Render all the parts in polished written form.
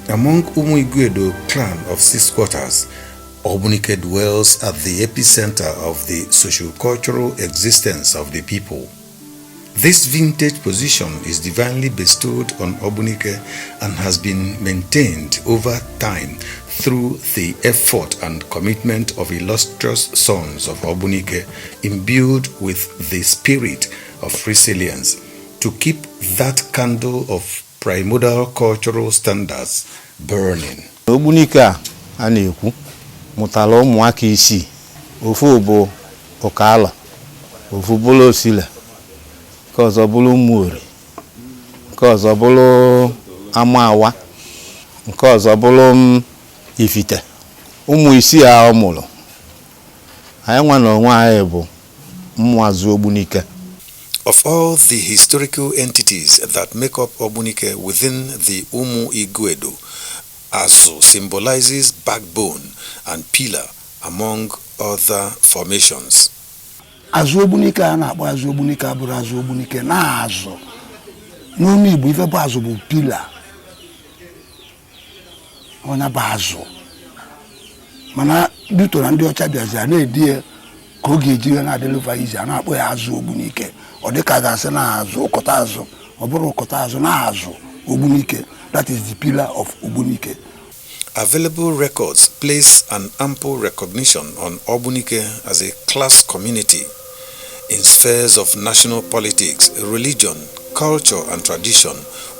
Among Umuiguedo clan of 6 quarters, Ogbunike dwells at the epicenter of the socio-cultural existence of the people. This vintage position is divinely bestowed on Ogbunike and has been maintained over time through the effort and commitment of illustrious sons of Ogbunike, imbued with the spirit of resilience, to keep that candle of primordial cultural standards burning. Ogbunike a na-ekwu mụtara ụmụaka isii, ofu bụ Okala, ofu bụrụ Osile, nke ọzọ bụrụ Umuori, nke ọzọ bụrụ Amawa, nke ọzọ bụrụ Ifite. Ụmụ isii a ọ mụrụ, anyị nwa na onwe anyị bụ Ụmụazụ Ogbunike. Of all the historical entities that make up Ogbunike within the Umuiguedo, Azu symbolizes backbone and pillar among other formations. Azu Ogbunike a na-akpọ Azu Ogbunike abụrụ Azu Ogbunike na azụ. N'onu Igbo ife bụ azụ bụ pillar. Onye bụ azụ. Mana dịtụ na ndị ọcha bịazi a na-edi ya ka oge ejiri na-adịlụva izi a na-akpọ ya Azu Ogbunike. Ọ dịka ga-asị na azụ ụkọta azụ, ọ bụrụ ụkọta azụ na azụ Ogbunike. That is the pillar of Ogbunike. Available records place an ample recognition on Ogbunike as a class community. In spheres of national politics, religion, culture, and tradition,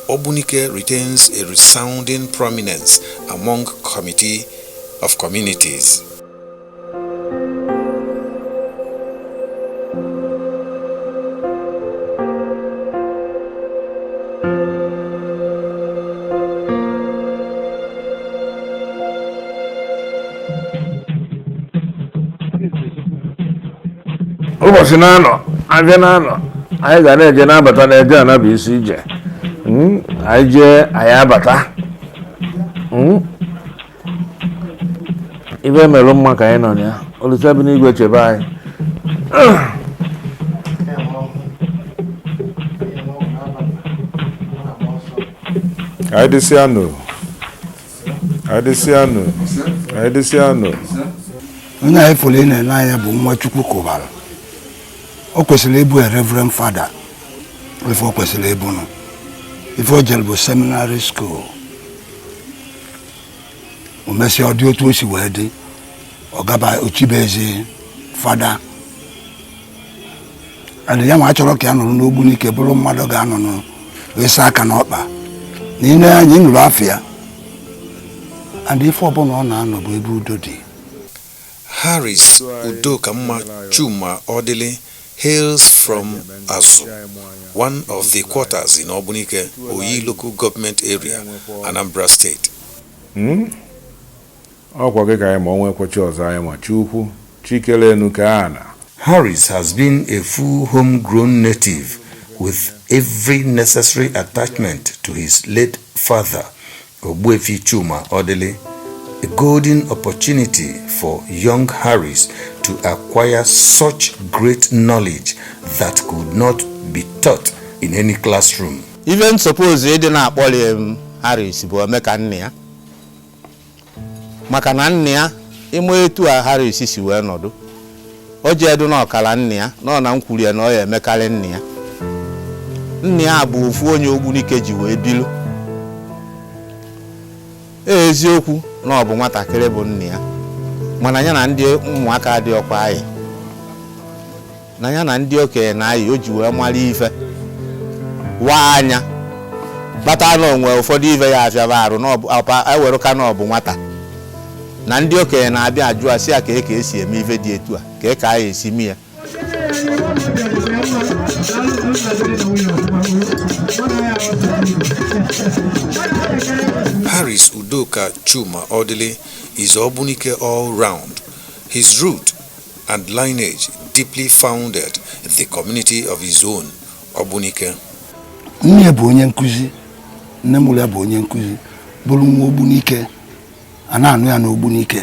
Ogbunike retains a resounding prominence among committee of communities. Ụbọchị na-anọ, abịa na-anọ, anyị ga na-eje na-abata na-eje anabụ isi ije. Anyị jee, anyị abata. Ibe merụ mma ka anyị nọ na ya, Olise bi n'igwe chebe anyị. Adesiano. Onye anyị fọrọ na anya bụ nwa Chukwu kụbara. O kwesịrị ịbụ a reverend father. Ife o kwesịrị ịbụ nọ. Ife o jere bụ seminary school. O mesịa ọ dị otu o si wee dị. Ọ gaba Ochibeze father. And ya ma achọrọ ka ya nọrọ n'Ogbunike bụrụ mmadụ ga-anọ n'esa aka n'ọkpa. N'ile anyị nụrụ afịa. And ife ọbụla ọ na-anọ bụ ebe udo dị. Harris Udokamma Chuma Odili hails from Azu, one of the quarters in Ogbunike, Oyi local government area, Anambra State. Harris has been a full homegrown native with every necessary attachment to his late father, Ogbuefi Chuma Odili, a golden opportunity for young Harris to acquire such great knowledge that could not be taught in any classroom. Even suppose he did not call him Harris, but Omeka Nnia. Makana Nnia, etu a Harris si wee nọdụ. O je edu na ọkala Nnia, na na nkwuri ya na ọ ya emekala Nnia. Nnia bụ ofu onye Ogbunike ji wee bilu. Eziokwu na ọ bụ nwatakịrị bụ Nnia. Mana ya na ndị ụmụaka dị ọkwa anyị. Na ya na ndị okenye na anyị o ji wee mara ife. Wa anya. Bata na onwe ụfọdụ ife ya afịaba arụ na eweruka na ọ bụ nwata. Na ndị okenye na-abịa ajụ asị ya ka esi eme ife dị etu a, ka anyị esi mi ya. Harris Udoka Chuma Odili is Ogbunike all round. His root and lineage deeply founded the community of his own, Ogbunike. Nne bụ onye nkuzi, nne mụrụ ya bụ onye nkuzi, bụrụ nwa Ogbunike, a na-anụ ya n'Ogbunike.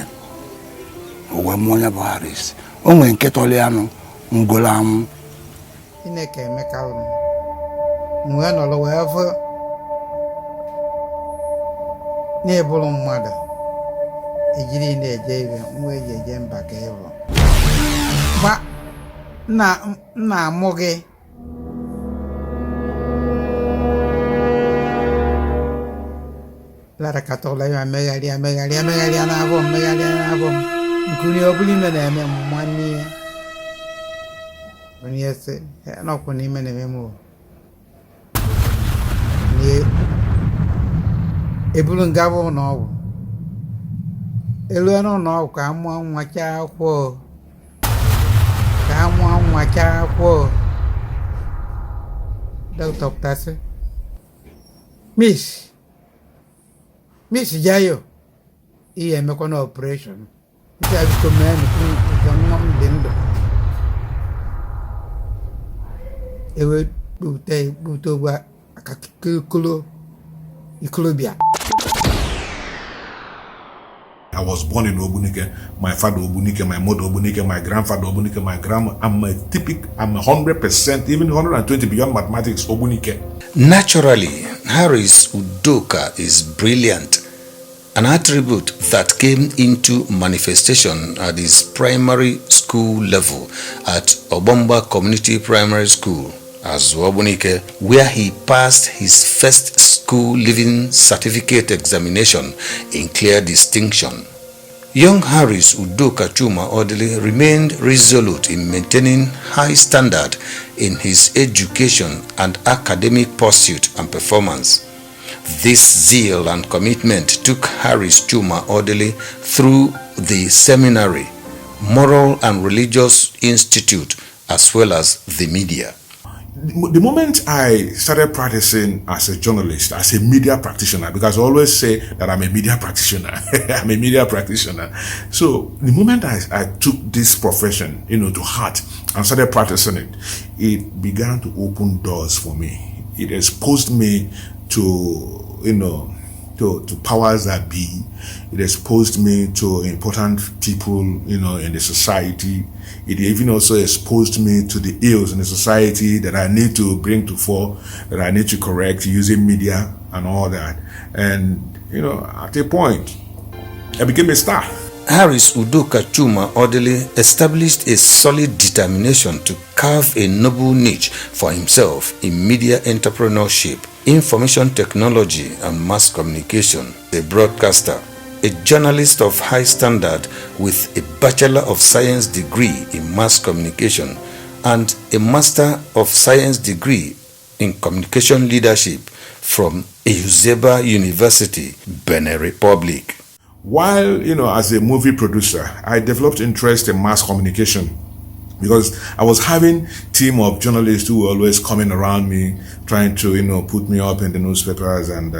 O wee mụọ ya bụ Harris. O nwere nke tọrọ ya nụ ngolo amụ. Chineke emeka unu. Mgbe nọrọ wee fụ na-eburu mmadụ ejiri na-eje ibe nwa eji eje mba ka ịbụ gba nna amụ gị lara katọla ya megharịa na-abụ m nkuni ọbụla ime na-eme m nwanne ya onye sị nọkwụ n'ime na-eme m eburu nga bụ n'ọgwụ elu n'ụlọọgwụ ka amụọ nwa chaa akwụkwọ dọkịta pụtasị Miss Jayo ihe emekwa na ọpụreshọn isi abiko mee nke nwa m dị ndụ ewe kpute ogbe aka ikolobịa. I was born in Obunike. My father Obunike, my mother Obunike, my grandfather Obunike, my grandma. I'm 100%, even 120 beyond mathematics Obunike. Naturally, Harris Udoka is brilliant, an attribute that came into manifestation at his primary school level at Obomba Community Primary School, Obunike, where he passed his first school leaving certificate examination in clear distinction. Young Harris Udoka Chuma Odili remained resolute in maintaining high standard in his education and academic pursuit and performance. This zeal and commitment took Harris Chuma Odili through the seminary, Moral and Religious Institute, as well as the media. The moment I started practicing as a journalist, as a media practitioner, because I always say that I'm a media practitioner, I'm a media practitioner. So the moment I took this profession, to heart and started practicing it, it began to open doors for me. It exposed me to, to powers that be. It exposed me to important people, in the society. It even also exposed me to the ills in the society that I need to bring to fore, that I need to correct using media and all that. And, at a point, I became a star. Harris Udoka Chuma Odili established a solid determination to carve a noble niche for himself in media entrepreneurship, information technology and mass communication. A broadcaster, a journalist of high standard with a Bachelor of Science degree in mass communication and a Master of Science degree in communication leadership from Euseba University, Benin Republic. While, as a movie producer, I developed interest in mass communication because I was having a team of journalists who were always coming around me, trying to, put me up in the newspapers and,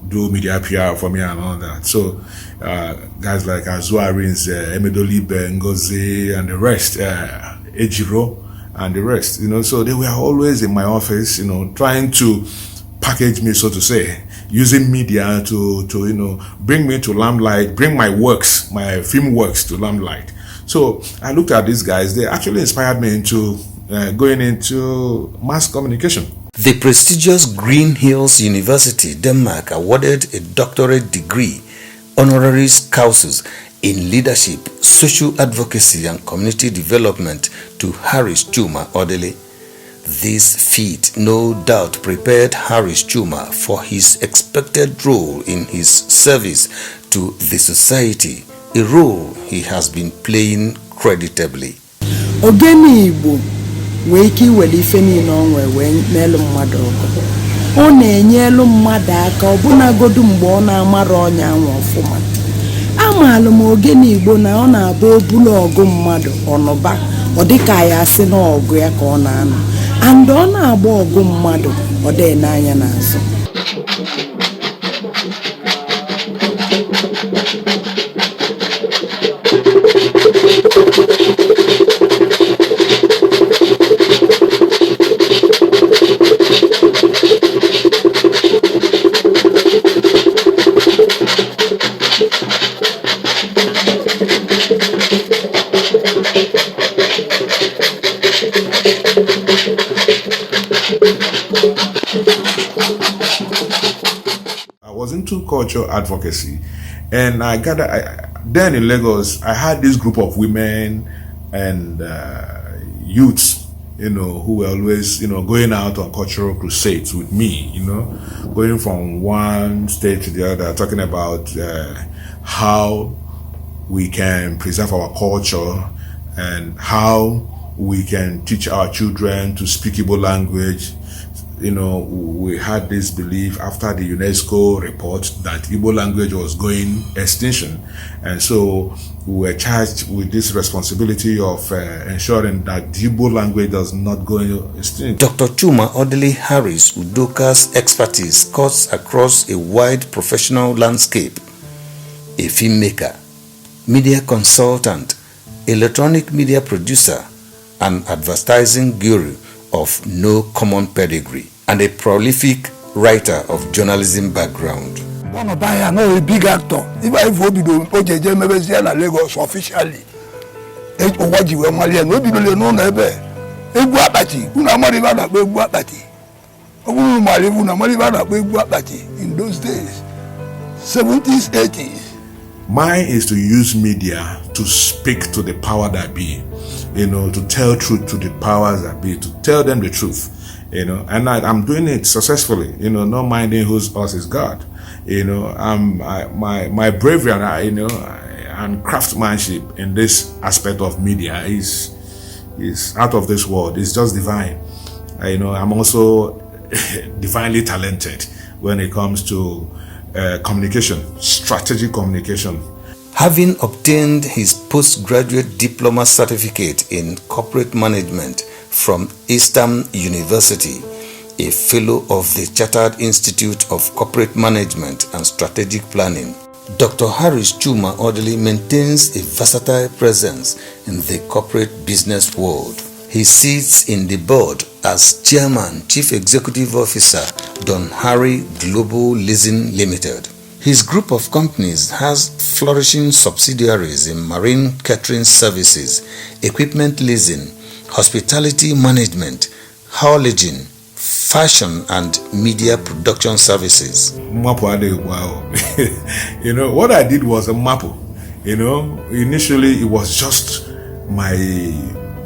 do media PR for me and all that. So, guys like Azuarins, Emedolibe, Ngozi, and the rest, Ejiro, and the rest, so they were always in my office, trying to package me, so to say, using media to bring me to limelight, bring my works, my film works to limelight. So I looked at these guys. They actually inspired me into going into mass communication. The prestigious Green Hills University, Denmark, awarded a doctorate degree, honoris causa, in leadership, social advocacy, and community development to Harris Chuma Odili. This feat no doubt prepared Harris Chuma for his expected role in his service to the society, a role he has been playing creditably. Ogene Igbo nwee ike iwere ife niile onwe wee n'elu mmadụ ọgụ. Ọ na-enyelu mmadụ aka ọbụnagodu mgbe ọ na-amara ọnya anwa ọfụma. Amaalụ m Ogene Igbo na ọ na-abụ ebulu ọgụ mmadụ ọnụba ọ dịka ya asị na ọgụ ya ka ọ na-anọ. And ọ na-agba ọgụ mmadụ ọ dị n'anya n'azụ. was into culture advocacy, and then in Lagos, I had this group of women and youths, who were always, going out on cultural crusades with me, going from one state to the other, talking about how we can preserve our culture and how we can teach our children to speak Igbo language. We had this belief after the UNESCO report that Igbo language was going extinction. And so we were charged with this responsibility of ensuring that the Igbo language does not go extinct. Dr. Chuma Odili Harris Udoka's expertise cuts across a wide professional landscape. A filmmaker, media consultant, electronic media producer, an advertising guru of no common pedigree, and a prolific writer of journalism background. One of them, no, a big actor. Even if we do OJJ Mebeziana Lagos officially, Owaji we Malian, we do no nebe. Eguapati, una marivana beguapati. Ogu marivuna marivana beguapati in those days, 70s, 80s. Mine is to use media to speak to the power that be, to tell truth to the powers that be, to tell them the truth, and I'm doing it successfully, not minding whose us is God, my bravery and craftsmanship in this aspect of media is out of this world. It's just divine. I'm also divinely talented when it comes to communication, strategic communication. Having obtained his postgraduate diploma certificate in corporate management from Eastern University, a fellow of the Chartered Institute of Corporate Management and Strategic Planning, Dr. Harris Chuma Odili maintains a versatile presence in the corporate business world. He sits in the board as Chairman, Chief Executive Officer, Don Harry Global Leasing Limited. His group of companies has flourishing subsidiaries in marine catering services, equipment leasing, hospitality management, haulaging, fashion and media production services. What I did was a mapo. Initially it was just my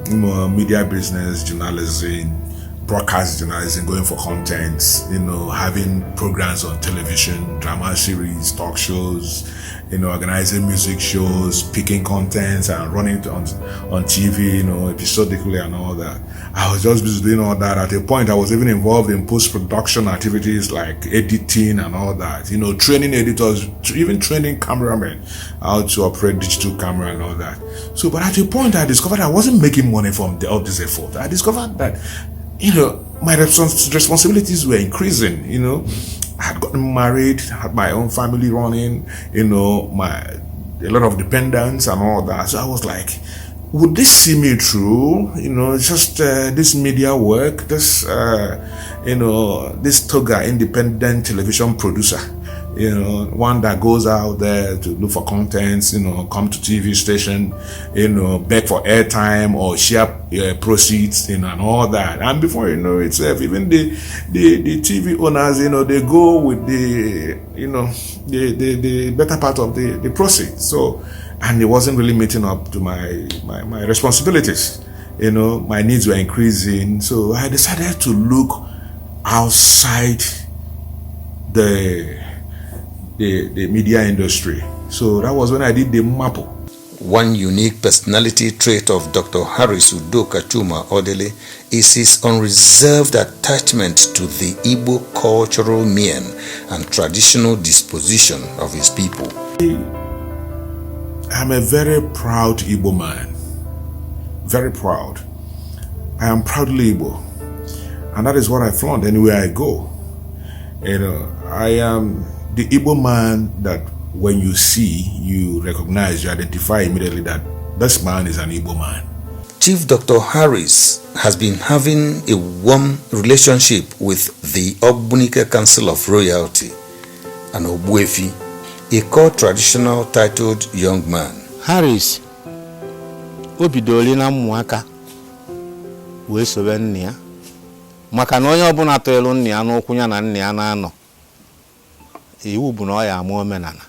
media business, journalism, broadcast journalism, going for contents, having programs on television, drama series, talk shows, organizing music shows, picking contents and running it on TV, episodically and all that. I was just busy doing all that. At a point, I was even involved in post-production activities like editing and all that, training editors, even training cameramen how to operate digital camera and all that. So, but at a point, I discovered I wasn't making money from all this effort. I discovered that my responsibilities were increasing, I had gotten married, had my own family running, a lot of dependents and all that. So I was like, would this see me through? Just this media work, this Toga independent television producer, one that goes out there to look for contents, come to TV station, beg for airtime or share proceeds, and all that. And before you know it, even the TV owners, they go with the better part of the proceeds. So, and it wasn't really meeting up to my responsibilities. My needs were increasing. So I decided to look outside the media industry. So that was when I did the MAPO. One unique personality trait of Dr. Harris Udoka Chuma Odili is his unreserved attachment to the Igbo cultural mien and traditional disposition of his people. I'm a very proud Igbo man. Very proud. I am proudly Igbo. And that is what I flaunt anywhere I go. I am the Igbo man that when you see, you recognize, you identify immediately that this man is an Igbo man. Chief Dr. Harris has been having a warm relationship with the Ogbunike Council of Royalty, an Ogbuefi, a core traditional titled young man. Harris obidoli na mmụaka wee sobe nne ya maka na onye ọbụla tọrọ nne ya n'okwu ya na nne ya na-anọ iwu bụ na ọ ya ama omenala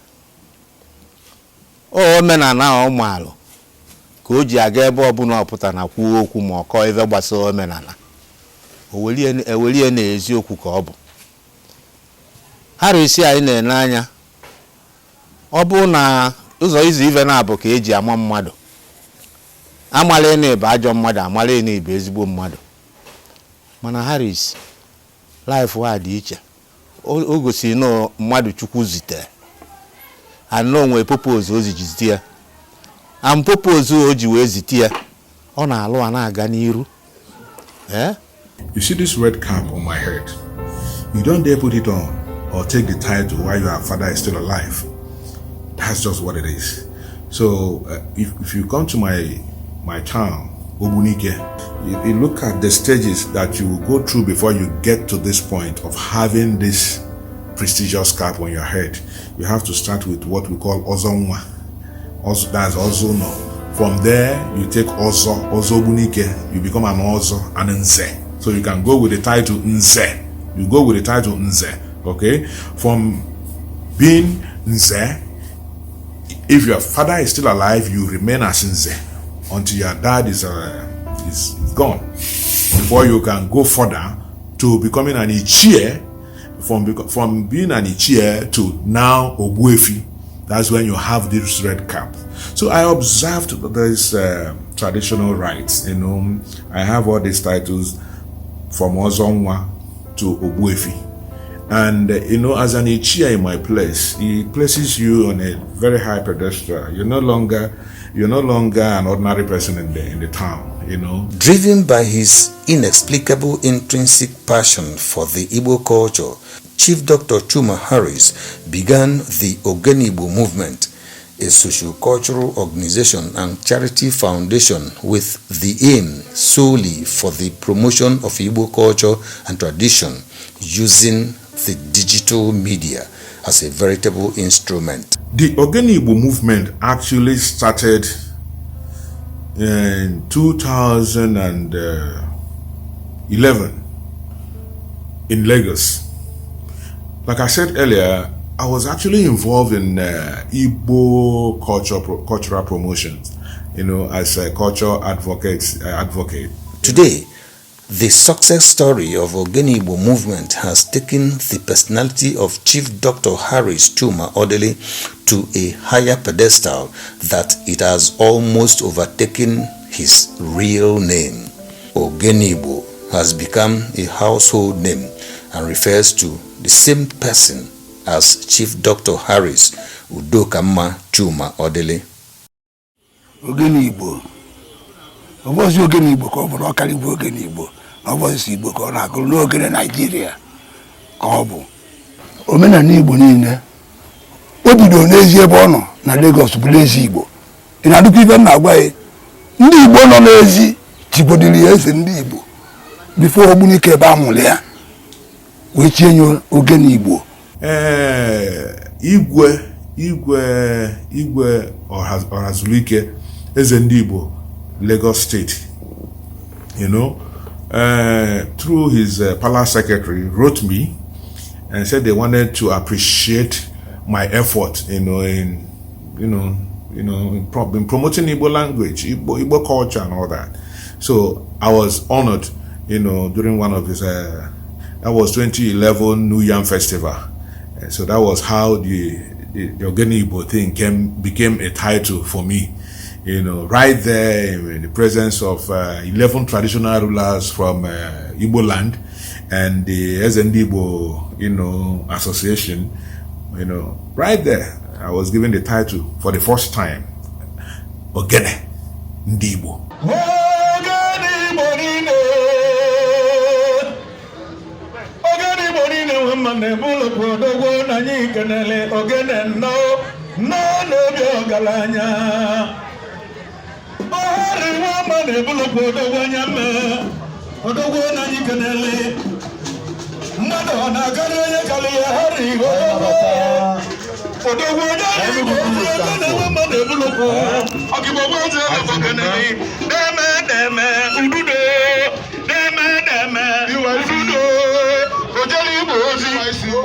omenala ụmụalụ ka o ji aga ebe ọbụla ọpụta na kwuo okwu ma ọ kọọ ebe gbasara omenala ewelie na eziokwu ka ọ bụ Harris anyị na-ene anya ọ bụ na ụzọ izu ive na-abụ ka eji ama mmadụ amala na ebe ajọ mmadụ amala na ebe ezigbo mmadụ mana Harris life wa dị iche o gosi na mmadụ Chukwu zitere anọ onwe purpose ozi jizite ya am purpose o ji wee zite ya ọ na-alụ na-aga n'iru You see this red cap on my head, you don't dare put it on or take the title while your father is still alive. That's just what it is. So if you come to my town, Obunike, you look at the stages that you will go through before you get to this point of having this prestigious cap on your head. You have to start with what we call Ozonwa. That's Ozono. From there, you take Ozo Obunike, you become an Ozo and Nze. So you can go with the title Nze. You go with the title Nze, okay? From being Nze, if your father is still alive, you remain as Nze until your dad is gone. Before you can go further to becoming an Ichie, from being an Ichie to now Ogbuefi. That's when you have this red cap. So I observed these traditional rites. I have all these titles from Ozonwa to Ogbuefi. And, as an Ichie in my place, it places you on a very high pedestal. You're no longer an ordinary person in the town, Driven by his inexplicable intrinsic passion for the Igbo culture, Chief Dr. Chuma Harris began the Ogenigbo movement, a socio-cultural organization and charity foundation with the aim solely for the promotion of Igbo culture and tradition using the digital media as a veritable instrument. The Ogenigbo movement actually started in 2011 in Lagos. Like I said earlier, I was actually involved in Igbo cultural promotions, as a cultural advocate. Today, the success story of Ogenigbo movement has taken the personality of Chief Dr. Harris Chuma Odili to a higher pedestal that it has almost overtaken his real name. Ogenigbo has become a household name and refers to the same person as Chief Dr. Harris Udokamma Chuma Odili. Ogenigbo. Ọbọzi Ogenigbo ka ọ bụrụ ọkarịbụ Ogenigbo. Ọbọzi Igbo ka ọ na-agụrụ n'ogene Nigeria ka ọ bụ. Omenala Igbo niile. O bidoro n'ezi ebe ọ nọ na Lagos bụ n'ezi Igbo. Ị na-adụkwa ibe m na-agwa ya. Ndị Igbo nọ n'ezi chibodiri eze ndị Igbo. Before Ogbunike ebe a mụrụ ya. Wee chie Ogenigbo. Igwe Ọrazulike eze ndị Igbo, Lagos State, through his palace secretary, wrote me and said they wanted to appreciate my effort, in promoting Igbo language, Igbo culture, and all that. So I was honored, during one of his, that was 2011 New Yam Festival. So that was how the Ogenigbo thing became a title for me. Right there in the presence of 11 traditional rulers from Igbo land and the Ezendigbo, association, right there, I was given the title for the first time, Ogene Ndigbo. You are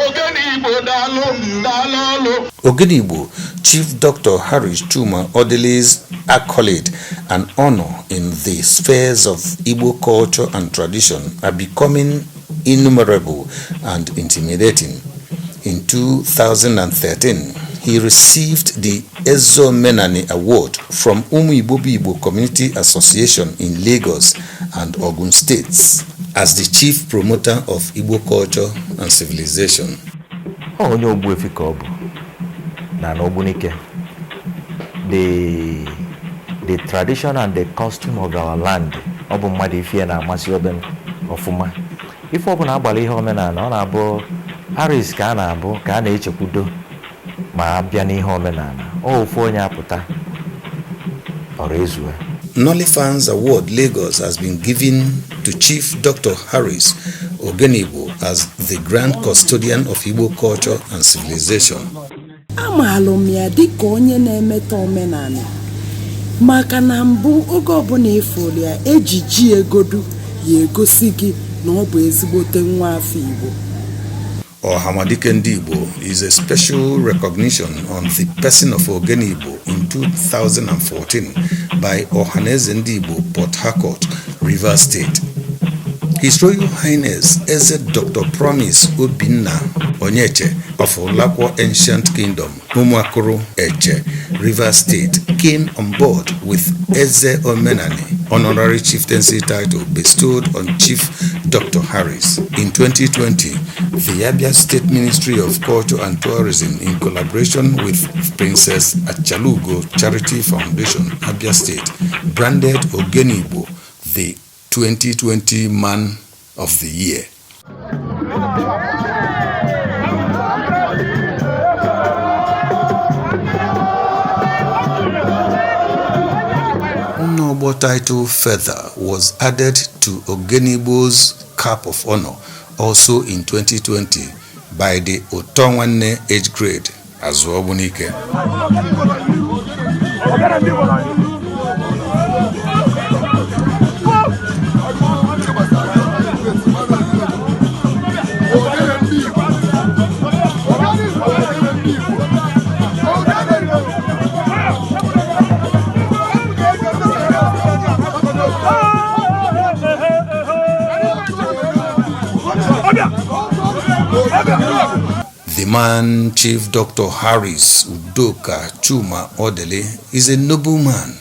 Ogenigbo, Chief Dr. Harris Chuma Odele's accolade and honor in the spheres of Igbo culture and tradition are becoming innumerable and intimidating. In 2013, he received the Ezo Menani Award from Umu Igbo Community Association in Lagos and Ogun States as the chief promoter of Igbo culture and civilization. Onye Ogbuefi ka ọ bụ na Ogbunike. The tradition and the costume of our land ọ bụ mmadụ ife na-amasị oben ọfụma. Ife ọbụla agbara ihe omenala ọ na-abụ Paris ka a na-abụ ka a na-echekwudo ma abịa n'ihe omenala ofu onye apụta ọrụ ezue. Nolifans Award Lagos has been given to Chief Dr. Harris Ogenigbo as the Grand Custodian of Igbo Culture and Civilization. Amaalụ m ya dịka onye na-emeta omenala maka na mbụ oge ọbụla ifuru ya ejiji egodu ya egosi gị na ọ bụ ezigbote nwa afọ Igbo. Ohamadike Ndigbo is a special recognition on the person of Ogenigbo in 2014 by Ohaneze Ndigbo, Port Harcourt, Rivers State. His Royal Highness Eze Dr. Promise Obinna Onyeche of Olakwa Ancient Kingdom, Umuakuru Eche, Rivers State, came on board with Eze Omenani, honorary chieftaincy title bestowed on Chief Dr. Harris. In 2020, the Abia State Ministry of Culture and Tourism, in collaboration with Princess Achalugo Charity Foundation, Abia State, branded Ogenigbo the 2020 Man of the Year. Noble title Feather was added to Ogenigbo's Cap of Honor also in 2020 by the Otonwanne age grade as Ogbunike. The man Chief Dr. Harris Udoka Chuma Odele is a noble man.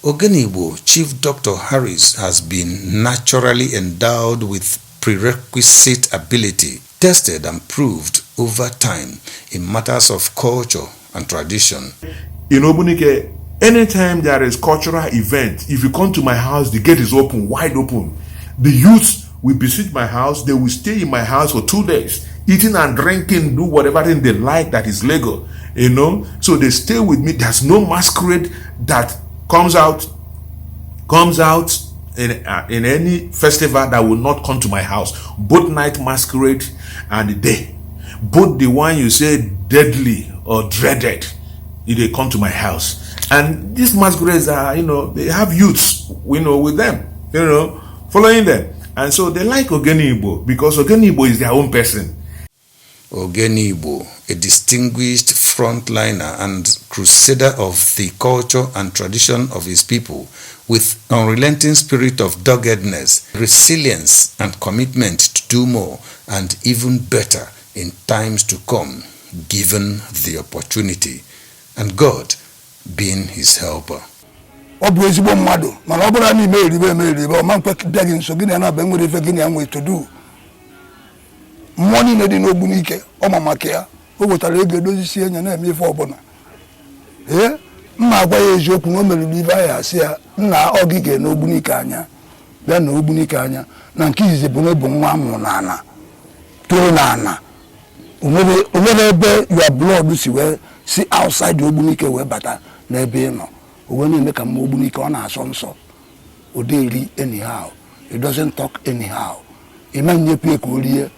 Ogenigbo Chief Dr. Harris has been naturally endowed with prerequisite ability, tested and proved over time in matters of culture and tradition. In Ogbunike, anytime there is cultural event, if you come to my house, the gate is open, wide open. The youths will visit my house, they will stay in my house for 2 days, eating and drinking, do whatever thing they like that is legal, you know. So they stay with me. There's no masquerade that comes out in any festival that will not come to my house. Both night masquerade and the day, both the one you say deadly or dreaded, they come to my house. And these masquerades are, you know, they have youths, you know, with them, you know, following them. And so they like Ogenigbo because Ogenigbo is their own person. Ogenigbo, a distinguished frontliner and crusader of the culture and tradition of his people, with unrelenting spirit of doggedness, resilience, and commitment to do more and even better in times to come, given the opportunity, and God being his helper. Ọ bụ ezigbo mmadụ mana ọ bụrụ na ime eribe ọma mkpekide gị nso gị na be nwere ife gị na nwe to do. Mmụọ niile dị n'Ogbunike ọma maka ya o wetara ego edozisi enya na-eme ife ọbụla. Mma agwa ya eziokwu na o meriri ife ahụ asị ya nna ogige n'Ogbunike anya bịa na Ogbunike anya na nke izizi bụ n'obu nwa amụrụ n'ana toro n'ana onwere ebe your blood si wee si outside Ogbunike wee bata n'ebe ị nọ. When you make a Ogbunike on a sonso, Odeli anyhow, it doesn't talk anyhow. Imagine you pay courier.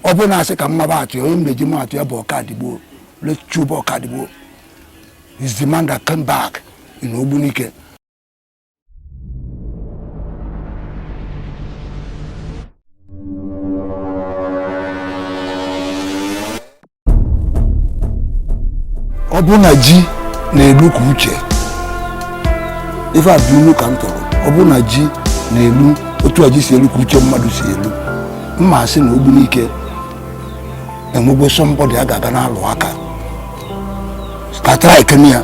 Open as a camabati, or in the Jimati about Cadibo, let's chew about Cadibo. His demand that come back in Ogbunike. ọ bụ na ji na-elu ka uche ife a bụ ilu ka m tụrụ ọ bụ na ji na-elu otu a ji si elu ka uche mmadụ si elu mma asị na Ogbunike enwegbo sọmbọdụ a ga-aga n'alụ aka ka traịkị ya